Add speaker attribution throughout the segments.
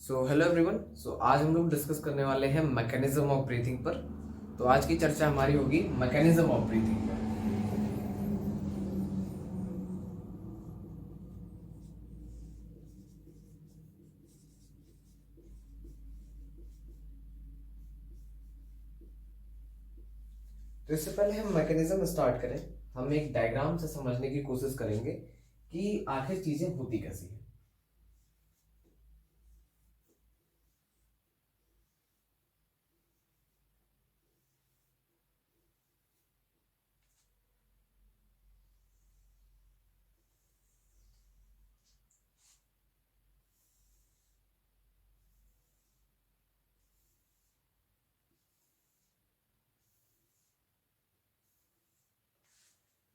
Speaker 1: Hello everyone. आज हम लोग डिस्कस करने वाले हैं मैकेनिज्म ऑफ ब्रीथिंग पर। तो आज की चर्चा हमारी होगी मैकेनिज्म ऑफ ब्रीथिंग पर। तो इससे पहले हम मैकेनिज्म स्टार्ट करें, हम एक डायग्राम से समझने की कोशिश करेंगे कि आखिर चीजें होती कैसी है।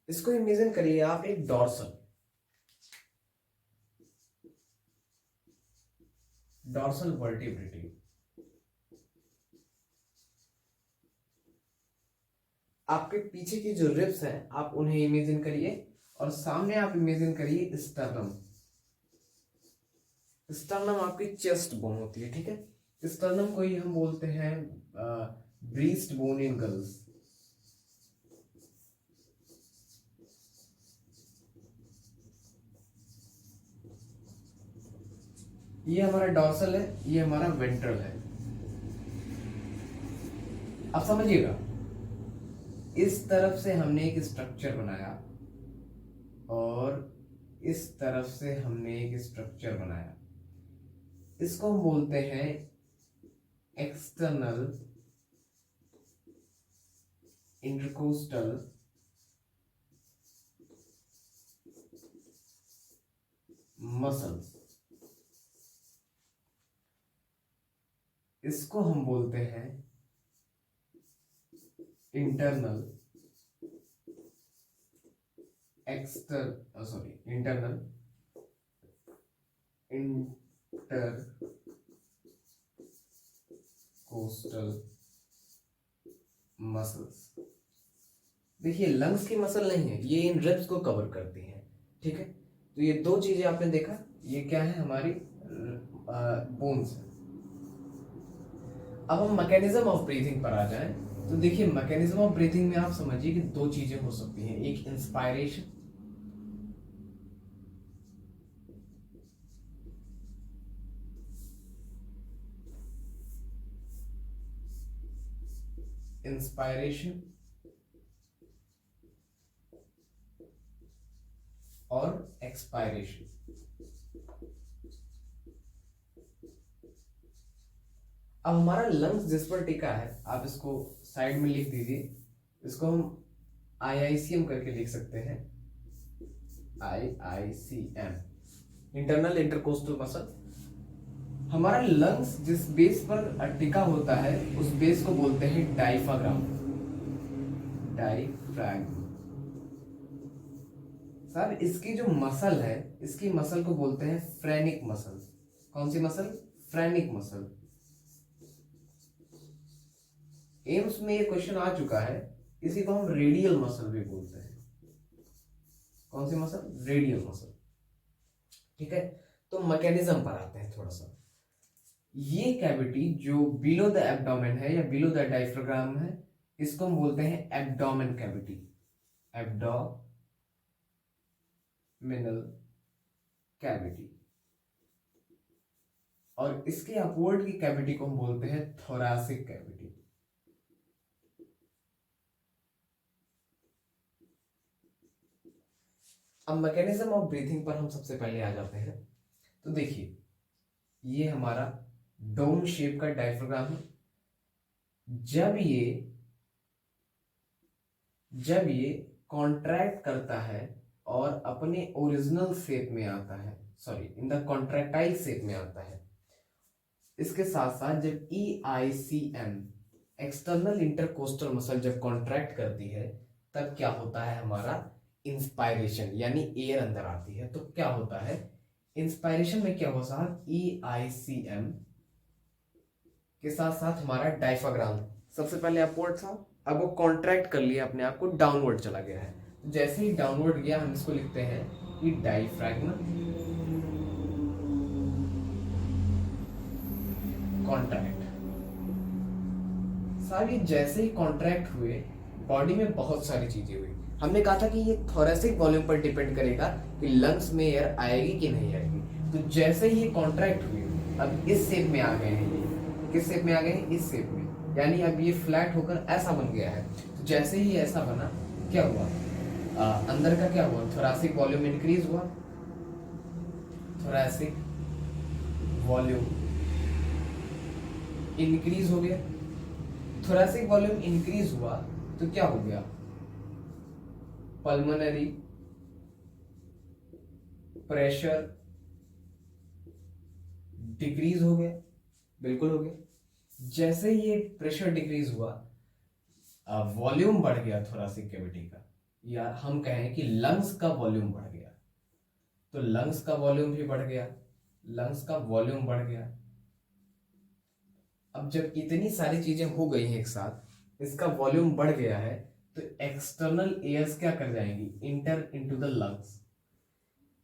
Speaker 1: इसको इमेजिन करिए आप एक डॉर्सल डॉर्सल वर्टिब्रेटी। आपके पीछे की जो रिब्स हैं आप उन्हें इमेजिन करिए और सामने आप इमेजिन करिए स्टर्नम। स्टर्नम आपकी चेस्ट बोन होती है, ठीक है। स्टर्नम को ही हम बोलते हैं ब्रीस्ट बोन इन गर्ल्स। ये हमारा डॉर्सल है, ये हमारा वेंट्रल है। अब समझिएगा, इस तरफ से हमने एक स्ट्रक्चर बनाया और इस तरफ से हमने एक स्ट्रक्चर बनाया। इसको हम बोलते हैं एक्सटर्नल इंटरकोस्टल मसल्स। इसको हम बोलते हैं इंटरनल इंटरनल इंटरकोस्टल मसल्स। देखिए, लंग्स की मसल नहीं है, ये इन रिब्स को कवर करती हैं, ठीक है। तो ये दो चीजें आपने देखा, ये क्या है, हमारी बोन्स है। अब हम मैकेनिज्म ऑफ ब्रीथिंग पर आ जाएं। तो देखिए, मैकेनिज्म ऑफ ब्रीथिंग में आप समझिए कि दो चीजें हो सकती हैं, एक इंस्पायरेशन, इंस्पायरेशन और एक्सपायरेशन। अब हमारा लंग्स जिस पर टिका है, आप इसको साइड में लिख दीजिए। इसको हम IICM करके लिख सकते हैं, IICM, इंटरनल इंटरकोस्टल मसल। हमारा लंग्स जिस बेस पर टिका होता है उस बेस को बोलते हैं डायफ्राम। सर, इसकी जो मसल है, इसकी मसल को बोलते हैं फ्रेनिक मसल। कौन सी मसल? Phrenic muscle. एम्स में ये क्वेश्चन आ चुका है, इसी को हम रेडियल मसल भी बोलते हैं। कौन सी मसल? रेडियल मसल, ठीक है। तो मैकेनिज्म पर आते हैं थोड़ा सा। ये कैविटी जो बिलो द एब्डोमेन है या बिलो द डायफ्राम है, इसको हम बोलते हैं एब्डोमेन कैविटी, एब्डोमिनल कैविटी। और इसके अपवर्ड की कैविटी को हम बोलते हैं थोरैसिक कैविटी। अब मैकेनिज्म ऑफ ब्रीथिंग पर हम सबसे पहले आ जाते हैं। तो देखिए, ये हमारा डोम शेप का डायफ्राम है। जब ये कॉन्ट्रैक्ट करता है और अपने ओरिजिनल शेप में आता है, sorry, in the contractile shape में आता है। इसके साथ साथ जब EICM, एक्सटर्नल इंटरकोस्टल मसल, जब कॉन्ट्रैक्ट करती है, तब क्या होता है, हमारा इंस्पायरेशन, यानी एयर अंदर आती है। तो क्या होता है इंस्पायरेशन में, क्या होगा साहब, EICM के साथ साथ हमारा डायफ्राम सबसे पहले अपवर्ड था, अब वो कॉन्ट्रैक्ट कर लिया, अपने आप को डाउनवर्ड चला गया है। जैसे ही डाउनवर्ड गया, हम इसको लिखते हैं कि डायफ्रैगम। कॉन्ट्रैक्ट। साहब ये जैसे ही कॉन्ट्रैक्ट हुए बॉडी में बहुत सारी चीजें हुई। हमने कहा था कि ये थोरेसिक वॉल्यूम पर डिपेंड करेगा कि लंग्स में एयर आएगी कि नहीं आएगी। तो जैसे ही ये कॉन्ट्रैक्ट हुए अब इस शेप में आ गए हैं, ये किस शेप में आ गए हैं, इस शेप में, यानी अब ये फ्लैट होकर ऐसा बन गया है। तो जैसे ही ऐसा बना क्या हुआ, अंदर का क्या हुआ, थोरेसिक वॉल्यूम इंक्रीज हुआ, थोरेसिक वॉल्यूम इंक्रीज हो गया। थोरेसिक वॉल्यूम इंक्रीज हुआ तो क्या हो गया, पल्मोनरी प्रेशर डिक्रीज हो गया, बिल्कुल हो गया। जैसे ये प्रेशर डिक्रीज हुआ वॉल्यूम बढ़ गया थोरेसिक कैविटी का, या हम कहें कि लंग्स का वॉल्यूम बढ़ गया। तो लंग्स का वॉल्यूम भी बढ़ गया, लंग्स का वॉल्यूम बढ़ गया। अब जब इतनी सारी चीजें हो गई हैं एक साथ, इसका वॉल्यूम बढ़ गया है, तो एक्सटर्नल एयर्स क्या कर जाएंगी, enter into the lungs.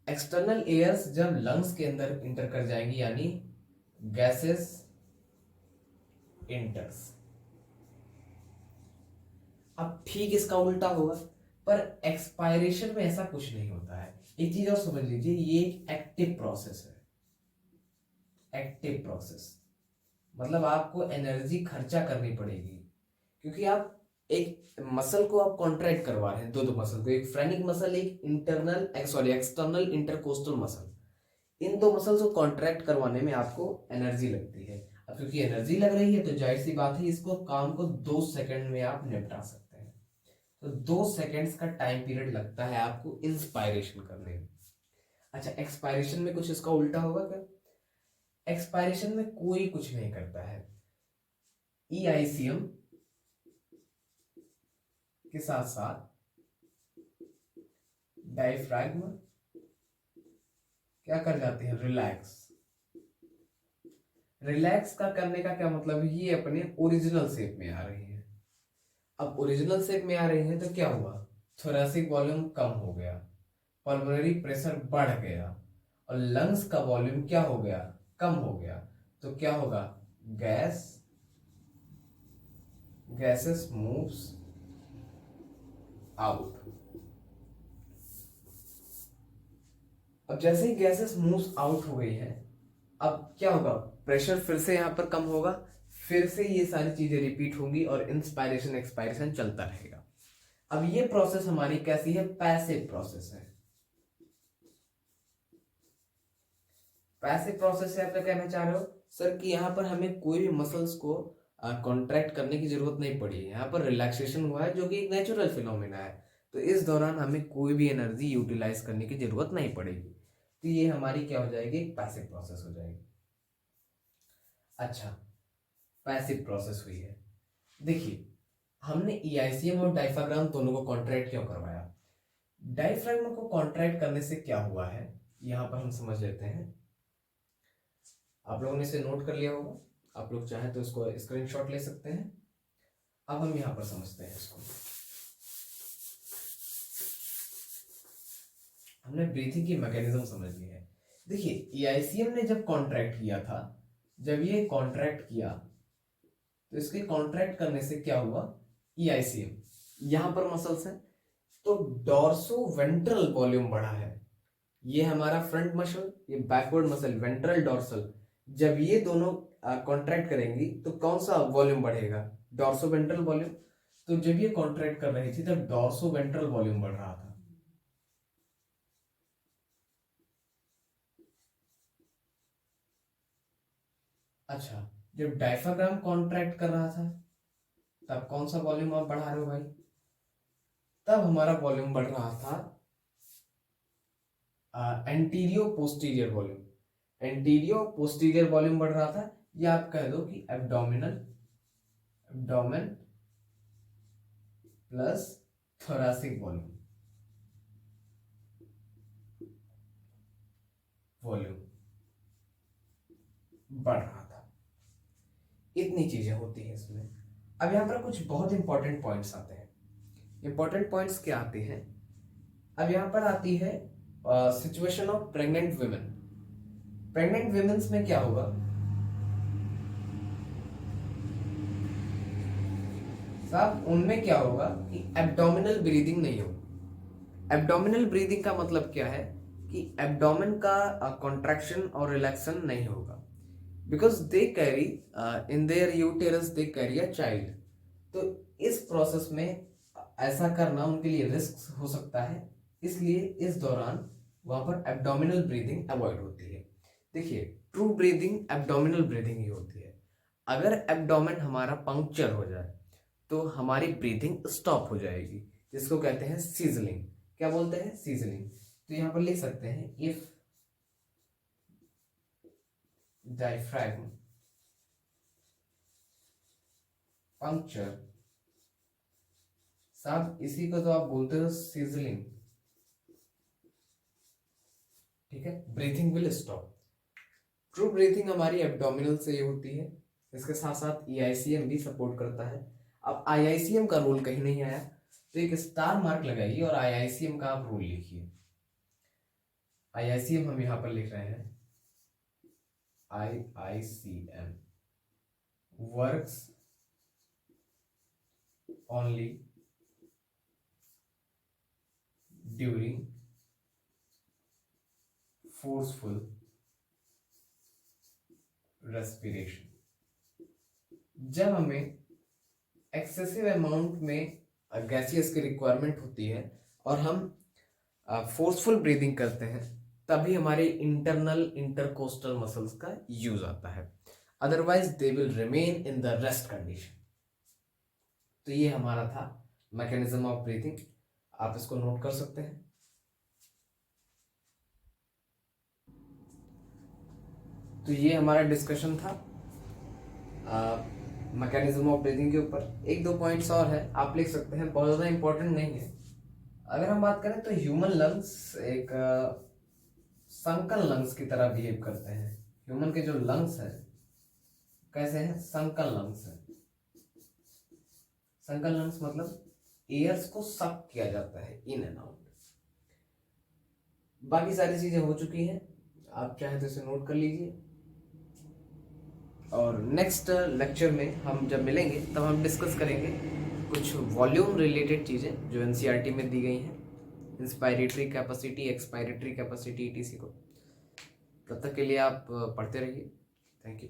Speaker 1: External airs जब लंग्स के अंदर इंटर कर जाएंगी यानी गैसेस इंटर्स। अब ठीक इसका उल्टा होगा, पर एक्सपायरेशन में ऐसा कुछ नहीं होता है। एक चीज और समझ लीजिए, ये एक एक्टिव प्रोसेस है। एक्टिव प्रोसेस मतलब आपको एनर्जी खर्चा करनी पड़ेगी, क्योंकि आप एक मसल को आप कॉन्ट्रैक्ट करवा रहे हैं, दो मसल को, एक फ्रेनिक मसल, एक एक्सटर्नल इंटरकोस्टल मसल। इन दो मसल्स को कॉन्ट्रैक्ट करवाने में आपको एनर्जी लगती है। अब क्योंकि एनर्जी लग रही है तो जाहिर सी बात है इसको काम को 2 सेकंड में आप निपटा सकते हैं। तो 2 सेकंड्स का टाइम पीरियड लगता है आपको इंस्पायरेशन करने में। अच्छा, एक्सपायरेशन में कुछ इसका उल्टा होगा क्या? एक्सपायरेशन में कोई कुछ नहीं करता है। ईआईसीएम के साथ साथ डायफ्रैगम क्या कर जाते हैं, रिलैक्स। रिलैक्स का करने का क्या मतलब है, ये अपने ओरिजिनल शेप में आ रही है। अब ओरिजिनल शेप में आ रही है तो क्या हुआ, थोरेसिक वॉल्यूम कम हो गया, पल्मोनरी प्रेशर बढ़ गया, और लंग्स का वॉल्यूम क्या हो गया, कम हो गया। तो क्या होगा, गैसेस मूव्स आउट। अब जैसे ही गैसेस मूव्स आउट हो गई है, अब क्या होगा, प्रेशर फिर से यहां पर कम होगा, फिर से ये सारी चीजें रिपीट होंगी और इंस्पायरेशन एक्सपायरेशन चलता रहेगा। अब ये प्रोसेस हमारी कैसी है, पैसिव प्रोसेस है। पैसिव प्रोसेस से आप क्या कहना चाह रहे हो सर, कि यहाँ पर हमें कोई भी मसल्स को कॉन्ट्रैक्ट करने की जरूरत नहीं पड़ी है, यहाँ पर रिलैक्सेशन हुआ है जो कि एक नेचुरल फिनोमेना है। तो इस दौरान हमें कोई भी एनर्जी यूटिलाइज करने की जरूरत नहीं पड़ेगी। तो ये हमारी क्या हो जाएगी, पैसिव प्रोसेस हो जाएगी। अच्छा, पैसिव प्रोसेस हुई है। देखिए, हमने ईआईसीएम और डायफ्राम दोनों को कॉन्ट्रैक्ट क्यों करवाया। डायफ्राम को कॉन्ट्रैक्ट करने से क्या हुआ है, यहां पर हम समझ लेते हैं। आप लोगों ने इसे नोट कर लिया होगा, आप लोग चाहें तो इसको स्क्रीनशॉट ले सकते हैं। अब हम यहां पर समझते हैं इसको। हमने ब्रीथिंग की मैकेनिज्म समझ ली है। देखिए, ईआईसीएम ने जब कॉन्ट्रैक्ट किया था, जब ये कॉन्ट्रैक्ट किया तो इसके कॉन्ट्रैक्ट करने से क्या हुआ, ईआईसीएम यहां पर मसल्स हैं तो डॉर्सो वेंट्रल वॉल्यूम बढ़ा है। ये हमारा फ्रंट मसल, ये बैकवर्ड मसल वेंट्रल डॉर्सल, जब ये दोनों कॉन्ट्रैक्ट करेंगी तो कौन सा वॉल्यूम बढ़ेगा, डॉर्सो वेंट्रल वॉल्यूम। तो जब ये कॉन्ट्रैक्ट कर रही थी तब डॉर्सो वेंट्रल वॉल्यूम बढ़ रहा था। अच्छा, जब डायफ्राम कॉन्ट्रैक्ट कर रहा था तब कौन सा वॉल्यूम आप बढ़ा रहे हो भाई, तब हमारा वॉल्यूम बढ़ रहा था एंटीरियो पोस्टीरियर वॉल्यूम। एंटीरियो पोस्टीरियर वॉल्यूम बढ़ रहा था, या आप कह दो कि एब्डोमिन प्लस थोरेसिक वॉल्यूम बढ़ रहा था। इतनी चीजें होती हैं इसमें। अब यहां पर कुछ बहुत इंपॉर्टेंट पॉइंट्स आते हैं। इंपॉर्टेंट पॉइंट्स क्या आते हैं, अब यहां पर आती है situation of pregnant women. Pregnant women's में क्या होगा, साहब उनमें क्या होगा कि एब्डोमिनल ब्रीदिंग नहीं होगी। एब्डोमिनल ब्रीदिंग का मतलब क्या है कि एब्डोमेन का कॉन्ट्रैक्शन और रिलैक्सन नहीं होगा, because they carry in their uterus they carry a child. तो इस प्रोसेस में ऐसा करना उनके लिए रिस्क हो सकता है, इसलिए इस दौरान वहां पर एब्डोमिनल ब्रीदिंग अवॉइड होती है। देखिए, ट्रू ब्रीदिंग एब्डोमिनल ब्रीदिंग ही होती है। अगर एब्डोमेन हमारा पंक्चर हो जाए तो हमारी ब्रीथिंग स्टॉप हो जाएगी, जिसको कहते हैं सीजलिंग। क्या बोलते हैं? सीजलिंग। तो यहां पर लिख सकते हैं इफ डायफ्रैगम पंक्चर। साहब इसी को तो आप बोलते हो सीजलिंग, ठीक है। Breathing will stop. True breathing हमारी एब्डोमिनल से ही होती है। इसके साथ साथ ईआईसीएम भी सपोर्ट करता है। अब आईआईसीएम का रोल कहीं नहीं आया, तो एक स्टार मार्क लगाइए और आईआईसीएम का आप रोल लिखिए। आईआईसीएम हम यहां पर लिख रहे हैं, IICM works only during forceful respiration. जब हमें एक्सेसिव अमाउंट में गैसियस की रिक्वायरमेंट होती है और हम फोर्सफुल ब्रीदिंग करते हैं, तभी हमारे इंटरनल इंटरकोस्टल मसल्स का यूज आता है, otherwise they will remain in the rest condition. तो ये हमारा था मैकेनिज्म ऑफ ब्रीथिंग, आप इसको नोट कर सकते हैं। तो ये हमारा डिस्कशन था मैकेनिज्म ऑफ ब्रीथिंग के ऊपर। एक दो पॉइंट्स और है, आप लिख सकते हैं, बहुत ज़्यादा इंपॉर्टेंट नहीं है। अगर हम बात करें तो ह्यूमन लंग्स एक संकल लंग्स की तरह बिहेव करते हैं। ह्यूमन के जो लंग्स है कैसे हैं? संकल लंग्स है। संकल लंग्स मतलब एयर्स को सक किया जाता है इन एंड आउट। बाकी सारी चीजें हो चुकी हैं, आप चाहे तो इसे नोट कर लीजिए। और नेक्स्ट लेक्चर में हम जब मिलेंगे तब हम डिस्कस करेंगे कुछ वॉल्यूम रिलेटेड चीज़ें जो एनसीईआरटी में दी गई हैं, inspiratory capacity, expiratory capacity, etc को। तब तक के लिए आप पढ़ते रहिए। Thank you.